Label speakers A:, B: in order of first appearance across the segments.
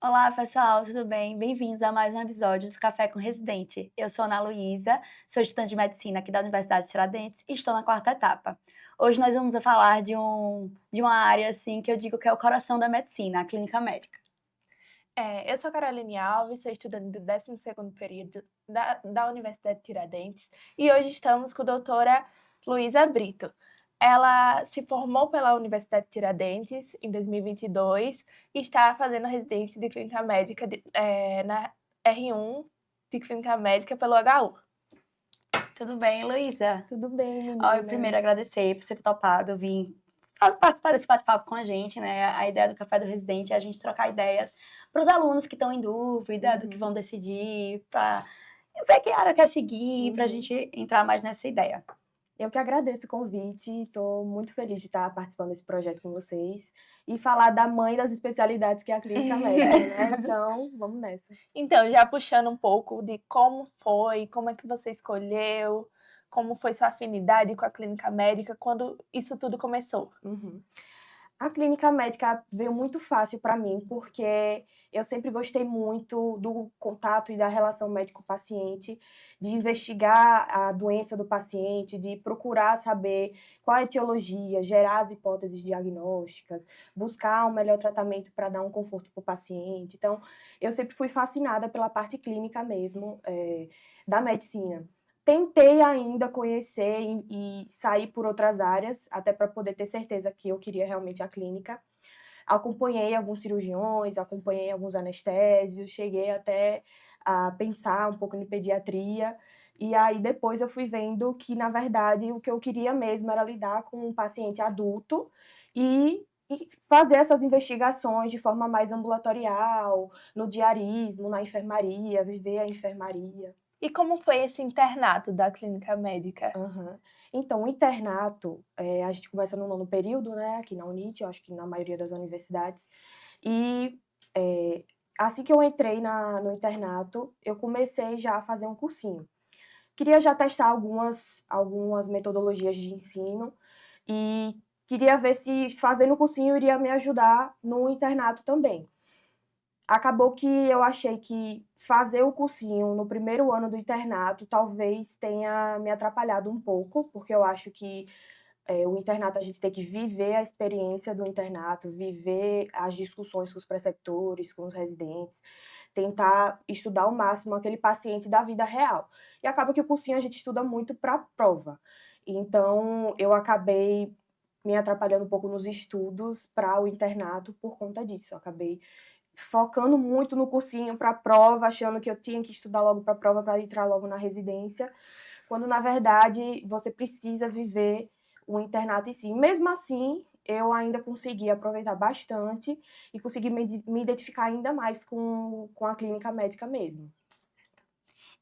A: Olá, pessoal, tudo bem? Bem-vindos a mais um episódio do Café com Residente. Eu sou Ana Luísa, sou estudante de medicina aqui da Universidade de Tiradentes e estou na quarta etapa. Hoje nós vamos falar de uma área assim que eu digo que é o coração da medicina, a clínica médica.
B: Eu sou Caroline Alves, sou estudante do 12º período da Universidade de Tiradentes e hoje estamos com a doutora Luísa Brito. Ela se formou pela Universidade de Tiradentes em 2022 e está fazendo residência de clínica médica na R1 de clínica médica pelo HU.
A: Tudo bem, Luísa?
C: Tudo bem,
A: Ó, eu primeiro
C: meninas?
A: agradecer por você ter topado vir participar desse bate-papo com a gente, né? A ideia do Café do Residente é a gente trocar ideias para os alunos que estão em dúvida do que vão decidir, para ver que área quer seguir, para a gente entrar mais nessa ideia.
C: Eu que agradeço o convite, estou muito feliz de estar participando desse projeto com vocês e falar da mãe das especialidades que é a clínica médica, né? Então, vamos nessa.
B: Então, já puxando um pouco de como foi, como é que você escolheu, como foi sua afinidade com a clínica médica, quando isso tudo começou?
C: A clínica médica veio muito fácil para mim, porque eu sempre gostei muito do contato e da relação médico-paciente, de investigar a doença do paciente, de procurar saber qual é a etiologia, gerar as hipóteses diagnósticas, buscar um melhor tratamento para dar um conforto para o paciente. Então, eu sempre fui fascinada pela parte clínica mesmo, da medicina. Tentei ainda conhecer e sair por outras áreas, até para poder ter certeza que eu queria realmente a clínica. Acompanhei alguns cirurgiões, acompanhei alguns anestésios, cheguei até a pensar um pouco em pediatria, e aí depois eu fui vendo que, na verdade, o que eu queria mesmo era lidar com um paciente adulto e fazer essas investigações de forma mais ambulatorial, no diarismo, na enfermaria, viver a enfermaria.
B: E como foi esse internato da clínica médica?
C: Aham. Então, o internato, a gente começa no nono período, né, aqui na UNIT, eu acho que na maioria das universidades, e, assim que eu entrei no internato, eu comecei já a fazer um cursinho. Queria já testar algumas metodologias de ensino e queria ver se fazendo o cursinho iria me ajudar no internato também. Acabou que eu achei que fazer o cursinho no primeiro ano do internato talvez tenha me atrapalhado um pouco, porque eu acho que, o internato a gente tem que viver a experiência do internato, viver as discussões com os preceptores, com os residentes, tentar estudar ao máximo aquele paciente da vida real. E acaba que o cursinho a gente estuda muito para a prova. Então eu acabei me atrapalhando um pouco nos estudos para o internato por conta disso. Eu acabei focando muito no cursinho para a prova, achando que eu tinha que estudar logo para a prova para entrar logo na residência, quando na verdade você precisa viver o internato em si. Mesmo assim, eu ainda consegui aproveitar bastante e consegui me identificar ainda mais com a clínica médica mesmo.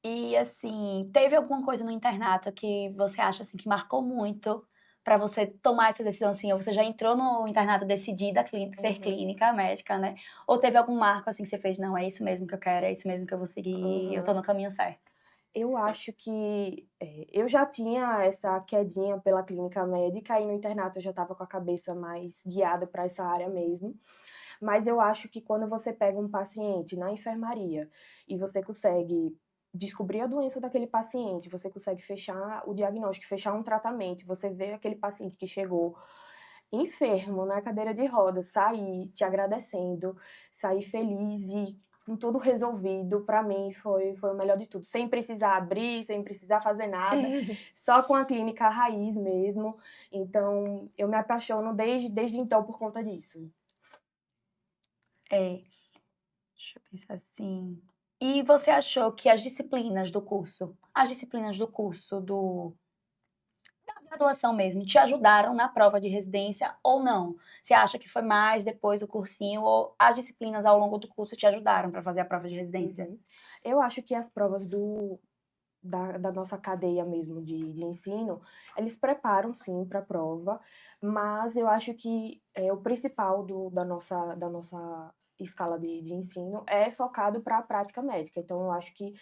A: E assim, teve alguma coisa no internato que você acha assim que marcou muito para você tomar essa decisão assim, ou você já entrou no internato decidida a ser
C: Uhum,
A: clínica médica, né? Ou teve algum marco assim que você fez, não, é isso mesmo que eu quero, é isso mesmo que eu vou seguir, eu tô
C: aham.
A: no caminho certo.
C: Eu acho que, eu já tinha essa quedinha pela clínica médica e no internato eu já estava com a cabeça mais guiada para essa área mesmo. Mas eu acho que quando você pega um paciente na enfermaria e você consegue descobrir a doença daquele paciente, você consegue fechar o diagnóstico, fechar um tratamento, você vê aquele paciente que chegou enfermo na cadeira de rodas, sair te agradecendo, sair feliz e com tudo resolvido, para mim foi o melhor de tudo, sem precisar abrir, sem precisar fazer nada, só com a clínica raiz mesmo. Então eu me apaixono desde então por conta disso.
A: É, deixa eu pensar assim. E você achou que as disciplinas do curso da graduação mesmo, te ajudaram na prova de residência ou não? Você acha que foi mais depois do cursinho ou as disciplinas ao longo do curso te ajudaram para fazer a prova de residência?
C: Uhum. Eu acho que as provas da nossa cadeia mesmo de ensino, eles preparam sim para a prova, mas eu acho que o principal da nossa escala de ensino é focado para a prática médica. Então, eu acho que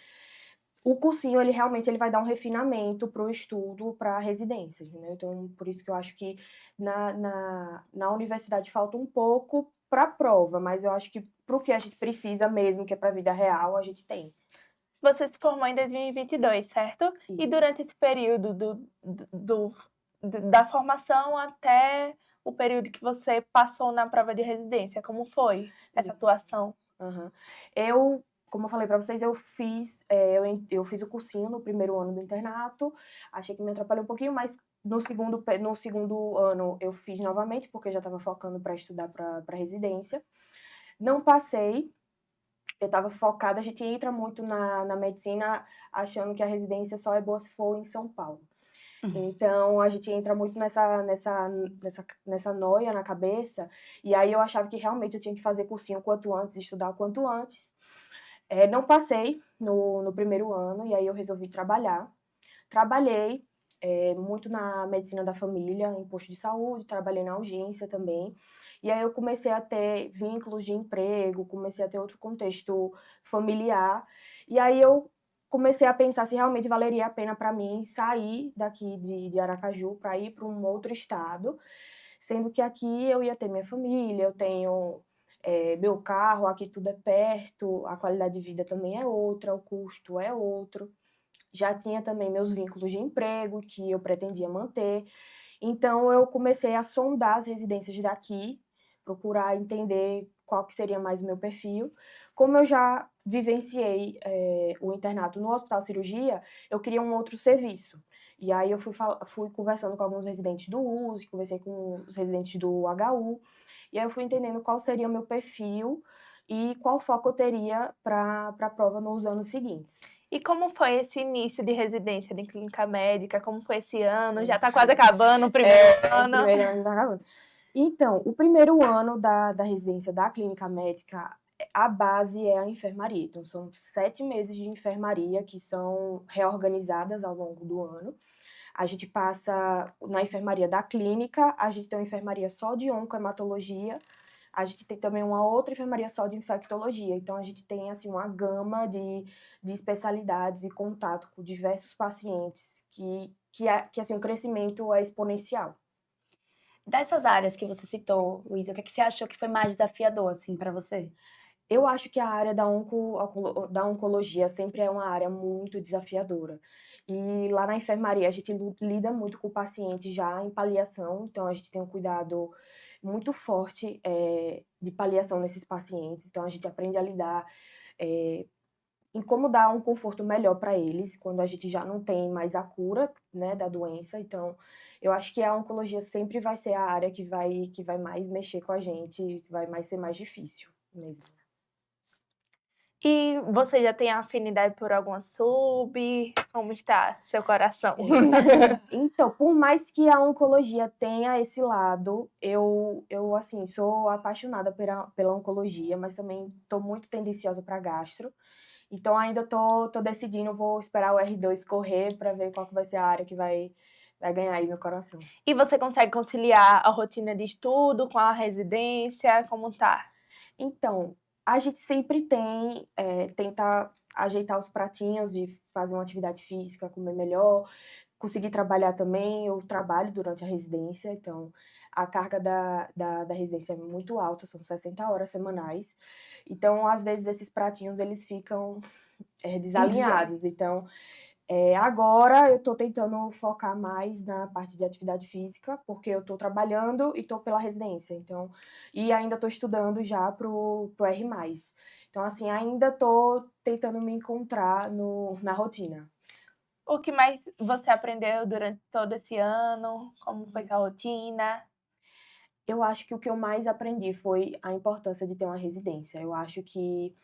C: o cursinho, ele realmente ele vai dar um refinamento para o estudo, para a residência, entendeu? Então, por isso que eu acho que na universidade falta um pouco para a prova, mas eu acho que para o que a gente precisa mesmo, que é para a vida real, a gente tem.
B: Você se formou em 2022, certo? E
C: Isso.
B: durante esse período da formação até o período que você passou na prova de residência, como foi essa
C: Isso.
B: atuação?
C: Aham. Como eu falei para vocês, eu fiz o cursinho no primeiro ano do internato, achei que me atrapalhou um pouquinho, mas no segundo ano eu fiz novamente, porque eu já estava focando para estudar para residência. Não passei, eu estava focada, a gente entra muito na medicina achando que a residência só é boa se for em São Paulo. Então, a gente entra muito nessa noia na cabeça, e aí eu achava que realmente eu tinha que fazer cursinho o quanto antes, estudar o quanto antes. Não passei no primeiro ano, e aí eu resolvi trabalhar. Trabalhei muito na medicina da família, em posto de saúde, trabalhei na urgência também. E aí eu comecei a ter vínculos de emprego, comecei a ter outro contexto familiar. E aí eu comecei a pensar se realmente valeria a pena para mim sair daqui de Aracaju para ir para um outro estado, sendo que aqui eu ia ter minha família, eu tenho meu carro, aqui tudo é perto, a qualidade de vida também é outra, o custo é outro. Já tinha também meus vínculos de emprego que eu pretendia manter. Então eu comecei a sondar as residências daqui, procurar entender qual que seria mais o meu perfil. Como eu já vivenciei o internato no Hospital Cirurgia, eu queria um outro serviço. E aí eu fui conversando com alguns residentes do USE, conversei com os residentes do HU, e aí eu fui entendendo qual seria o meu perfil e qual foco eu teria para a prova nos anos seguintes.
B: E como foi esse início de residência de clínica médica? Como foi esse ano? Já está quase acabando o primeiro ano.
C: O primeiro ano tá acabando. Então, o primeiro ano da residência da clínica médica, a base é a enfermaria. Então, são 7 meses de enfermaria que são reorganizadas ao longo do ano. A gente passa na enfermaria da clínica, a gente tem uma enfermaria só de oncohematologia, a gente tem também uma outra enfermaria só de infectologia. Então, a gente tem, assim, uma gama de especialidades e contato com diversos pacientes que assim, o crescimento é exponencial.
A: Dessas áreas que você citou, Luísa, o que você achou que foi mais desafiador, assim, para você?
C: Eu acho que a área da oncologia sempre é uma área muito desafiadora. E lá na enfermaria a gente lida muito com o paciente já em paliação, então a gente tem um cuidado muito forte de paliação nesses pacientes. Então a gente aprende a lidar em como dar um conforto melhor para eles quando a gente já não tem mais a cura, né, da doença. Então eu acho que a oncologia sempre vai ser a área que vai mais mexer com a gente, que vai mais ser mais difícil mesmo.
B: E você já tem afinidade por alguma sub? Como está seu coração?
C: Então, por mais que a oncologia tenha esse lado, eu assim, sou apaixonada pela oncologia, mas também estou muito tendenciosa para gastro. Então, ainda tô decidindo, vou esperar o R2 correr para ver qual que vai ser a área que vai ganhar aí meu coração.
B: E você consegue conciliar a rotina de estudo com a residência? Como tá?
C: Então, a gente sempre tenta ajeitar os pratinhos de fazer uma atividade física, comer melhor, conseguir trabalhar também. Eu trabalho durante a residência, então a carga da residência é muito alta, são 60 horas semanais. Então, às vezes, esses pratinhos eles ficam desalinhados. Então, agora eu estou tentando focar mais na parte de atividade física, porque eu estou trabalhando e estou pela residência, então, e ainda estou estudando já pro R+. Então, assim, ainda estou tentando me encontrar na rotina.
B: O que mais você aprendeu durante todo esse ano? Como foi sua rotina?
C: Eu acho que o que eu mais aprendi foi a importância de ter uma residência. Eu acho que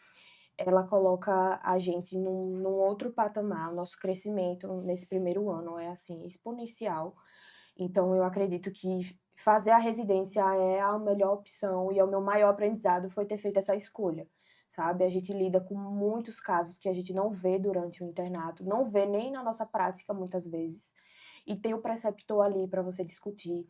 C: ela coloca a gente num outro patamar. O nosso crescimento nesse primeiro ano é, assim, exponencial. Então, eu acredito que fazer a residência é a melhor opção e é o meu maior aprendizado foi ter feito essa escolha, sabe? A gente lida com muitos casos que a gente não vê durante o internato, não vê nem na nossa prática muitas vezes. E tem o preceptor ali para você discutir,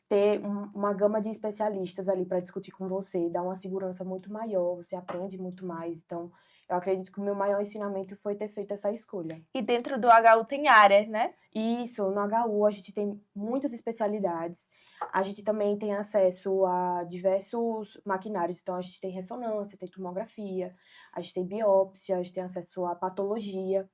C: ter uma gama de especialistas ali para discutir com você, dá uma segurança muito maior, você aprende muito mais. Então, eu acredito que o meu maior ensinamento foi ter feito essa escolha.
B: E dentro do HU tem áreas, né?
C: Isso, no HU a gente tem muitas especialidades. A gente também tem acesso a diversos maquinários. Então, a gente tem ressonância, tem tomografia, a gente tem biópsia, a gente tem acesso à patologia.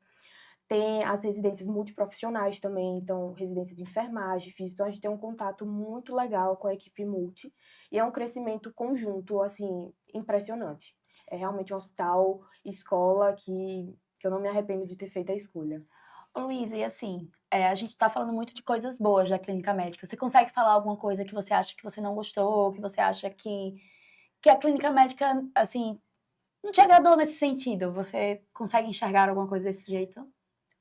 C: Tem as residências multiprofissionais também, então residência de enfermagem, física, então a gente tem um contato muito legal com a equipe multi e é um crescimento conjunto, assim, impressionante. É realmente um hospital, escola que eu não me arrependo de ter feito a escolha.
A: Ô, Luísa, e assim, a gente tá falando muito de coisas boas da clínica médica. Você consegue falar alguma coisa que você acha que você não gostou, que você acha que a clínica médica, assim, não te agradou nesse sentido? Você consegue enxergar alguma coisa desse jeito?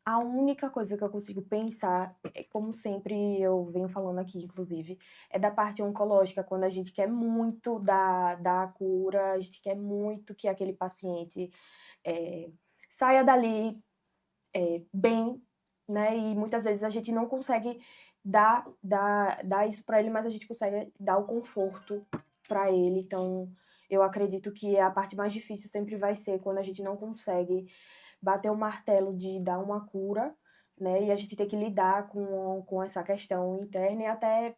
C: A única coisa que eu consigo pensar, como sempre eu venho falando aqui, inclusive, é da parte oncológica, quando a gente quer muito da cura, a gente quer muito que aquele paciente saia dali bem, né? E muitas vezes a gente não consegue dar isso para ele, mas a gente consegue dar o conforto para ele. Então, eu acredito que a parte mais difícil sempre vai ser quando a gente não consegue bater o martelo de dar uma cura, né? E a gente tem que lidar com essa questão interna e até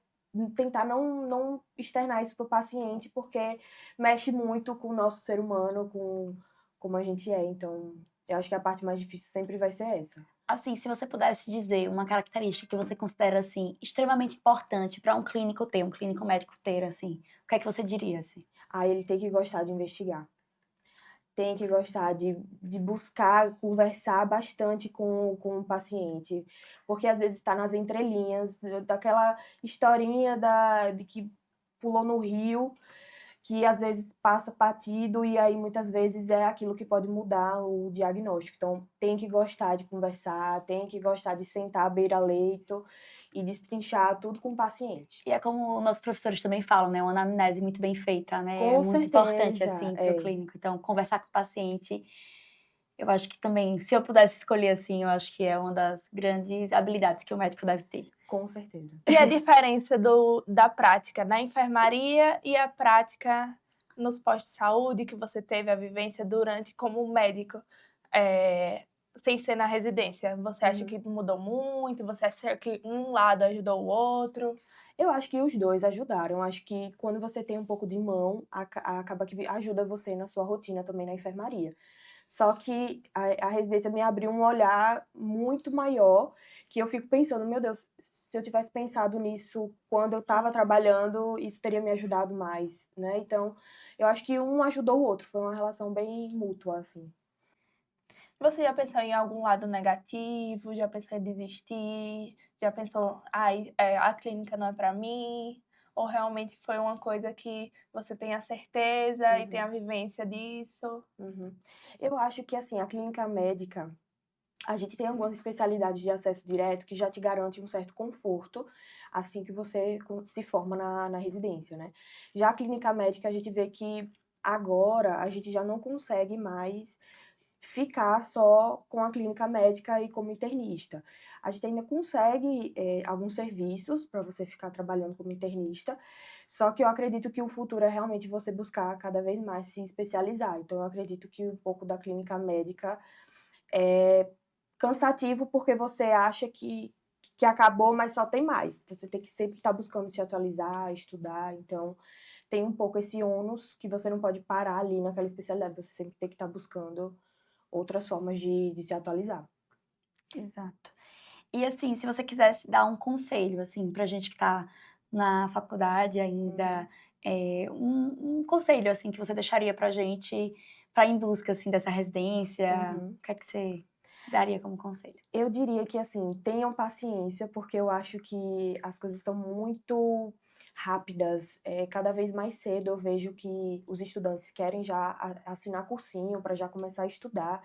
C: tentar não externar isso para o paciente, porque mexe muito com o nosso ser humano, com como a gente é. Então, eu acho que a parte mais difícil sempre vai ser essa.
A: Assim, se você pudesse dizer uma característica que você considera, assim, extremamente importante para um clínico ter, um clínico médico ter, assim, o que é que você diria, assim?
C: Aí ele tem que gostar de investigar. Tem que gostar de buscar, conversar bastante com o paciente. Porque às vezes está nas entrelinhas daquela historinha de que pulou no rio, que às vezes passa batido e aí muitas vezes é aquilo que pode mudar o diagnóstico. Então, tem que gostar de conversar, tem que gostar de sentar à beira-leito e destrinchar tudo com o paciente.
A: E é como nossos professores também falam, né? Uma anamnese muito bem feita, né? É
C: Com
A: muito importante,
C: certeza,
A: assim, para o clínico. Então, conversar com o paciente, eu acho que também, se eu pudesse escolher, assim, eu acho que é uma das grandes habilidades que o médico deve ter.
C: com certeza.
B: E a diferença da prática na enfermaria e a prática nos postos de saúde, que você teve a vivência durante como médico, sem ser na residência. Você acha que mudou muito? Você acha que um lado ajudou o outro?
C: Eu acho que os dois ajudaram. Acho que quando você tem um pouco de mão, acaba que ajuda você na sua rotina também na enfermaria. Só que a residência me abriu um olhar muito maior, que eu fico pensando, meu Deus, se eu tivesse pensado nisso quando eu estava trabalhando, isso teria me ajudado mais, né? Então, eu acho que um ajudou o outro, foi uma relação bem mútua, assim.
B: Você já pensou em algum lado negativo? Já pensou em desistir? Já pensou, ai, a clínica não é para mim? Ou realmente foi uma coisa que você tem a certeza e tem a vivência disso?
C: Uhum. Eu acho que, assim, a clínica médica, a gente tem algumas especialidades de acesso direto que já te garante um certo conforto assim que você se forma na residência, né? Já a clínica médica, a gente vê que agora a gente já não consegue mais ficar só com a clínica médica e como internista. A gente ainda consegue alguns serviços para você ficar trabalhando como internista, só que eu acredito que o futuro é realmente você buscar cada vez mais se especializar. Então, eu acredito que um pouco da clínica médica é cansativo porque você acha que acabou, mas só tem mais. Você tem que sempre estar buscando se atualizar, estudar. Então, tem um pouco esse ônus que você não pode parar ali naquela especialidade. Você sempre tem que estar buscando outras formas de se atualizar.
A: Exato. E assim, se você quisesse dar um conselho, assim, pra gente que tá na faculdade ainda, um conselho, assim, que você deixaria pra gente pra ir em busca, assim, dessa residência, o que é que você daria como conselho?
C: Eu diria que, assim, tenham paciência, porque eu acho que as coisas estão muito rápidas. Cada vez mais cedo eu vejo que os estudantes querem já assinar cursinho para já começar a estudar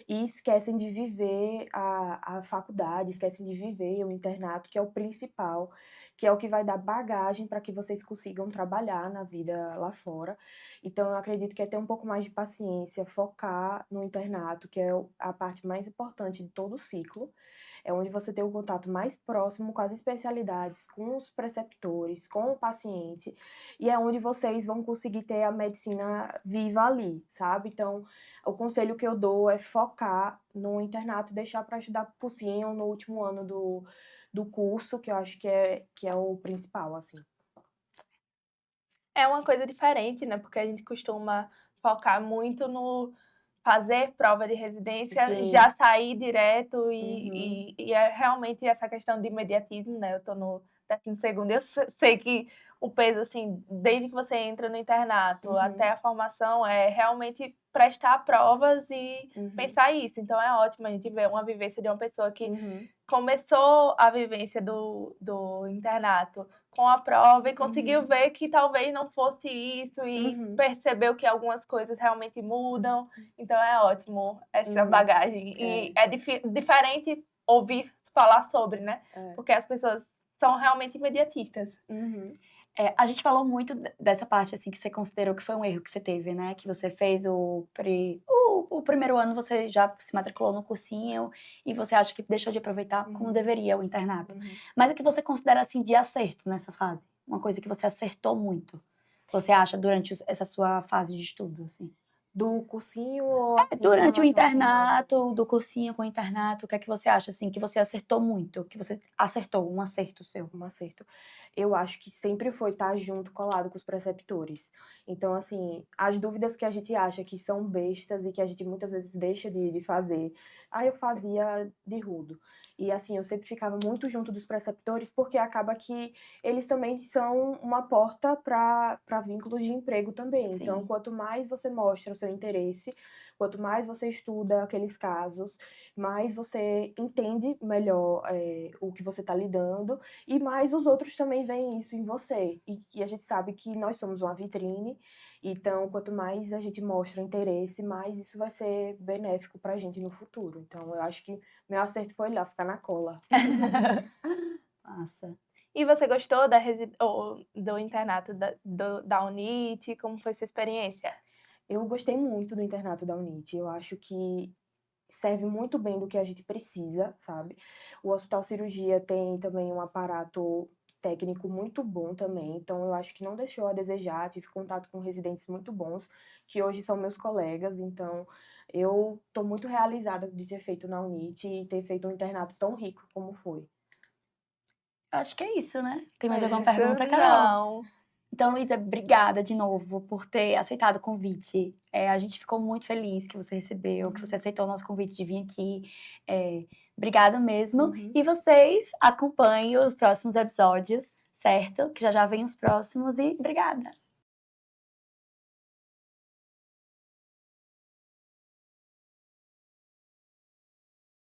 C: e esquecem de viver a faculdade, esquecem de viver o internato, que é o principal, que é o que vai dar bagagem para que vocês consigam trabalhar na vida lá fora. Então, eu acredito que é ter um pouco mais de paciência, focar no internato, que é a parte mais importante de todo o ciclo. É onde você tem o contato mais próximo com as especialidades, com os preceptores, com o paciente, e é onde vocês vão conseguir ter a medicina viva ali, sabe? Então, o conselho que eu dou é focar no internato, deixar para estudar cursinho no último ano do curso, que eu acho que é o principal, assim.
B: É uma coisa diferente, né, porque a gente costuma focar muito no fazer prova de residência,
C: Sim.
B: já sair direto
C: Uhum.
B: e é realmente essa questão de imediatismo, né, eu tô no 12º, eu sei que o peso, assim, desde que você entra no internato até
C: Uhum.
B: a formação é realmente prestar provas e
C: Uhum.
B: pensar isso, então é ótimo a gente ver uma vivência de uma pessoa que
C: Uhum.
B: começou a vivência do internato com a prova e conseguiu
C: Uhum.
B: ver que talvez não fosse isso e
C: Uhum.
B: percebeu que algumas coisas realmente mudam. Então é ótimo essa
C: Uhum.
B: bagagem. E é diferente ouvir falar sobre, né?
C: É.
B: Porque as pessoas são realmente imediatistas.
C: Uhum.
A: A gente falou muito dessa parte, assim, que você considerou que foi um erro que você teve, né? Que você fez o primeiro ano, você já se matriculou no cursinho e você acha que deixou de aproveitar como
C: Uhum.
A: deveria o internato.
C: Uhum.
A: Mas o que você considera, assim, de acerto nessa fase? Uma coisa que você acertou muito, que você acha durante essa sua fase de estudo, assim?
C: Do cursinho ou assim, em
A: Durante o
C: relação ao internato?
A: internato, do cursinho com o internato, o que é que você acha, assim, que você acertou muito? Que você acertou, um acerto seu?
C: Um acerto. Eu acho que sempre foi estar junto, colado com os preceptores. Então, assim, as dúvidas que a gente acha que são bestas e que a gente muitas vezes deixa de fazer, aí eu fazia de rudo. E, assim, eu sempre ficava muito junto dos preceptores, porque acaba que eles também são uma porta para vínculos de emprego também. Então,
A: Sim.
C: quanto mais você mostra o seu interesse, quanto mais você estuda aqueles casos, mais você entende melhor o que você está lidando, e mais os outros também veem isso em você. E a gente sabe que nós somos uma vitrine, então quanto mais a gente mostra interesse, mais isso vai ser benéfico pra gente no futuro. Então eu acho que meu acerto foi lá, ficar na cola.
A: Massa.
B: E você gostou do internato da UNIT? Como foi sua experiência?
C: Eu gostei muito do internato da UNIT, eu acho que serve muito bem do que a gente precisa, sabe. O Hospital Cirurgia tem também um aparato técnico muito bom também, então eu acho que não deixou a desejar, tive contato com residentes muito bons, que hoje são meus colegas, então eu estou muito realizada de ter feito na UNIT e ter feito um internato tão rico como foi.
A: Acho que é isso, né? Tem mais
B: É
A: alguma
B: isso,
A: pergunta, Carol?
B: não.
A: Então, Luísa, obrigada de novo por ter aceitado o convite. A gente ficou muito feliz que você recebeu, que você aceitou o nosso convite de vir aqui. Obrigada mesmo.
C: Uhum.
A: E vocês acompanhem os próximos episódios, certo? Que já já vem os próximos e obrigada.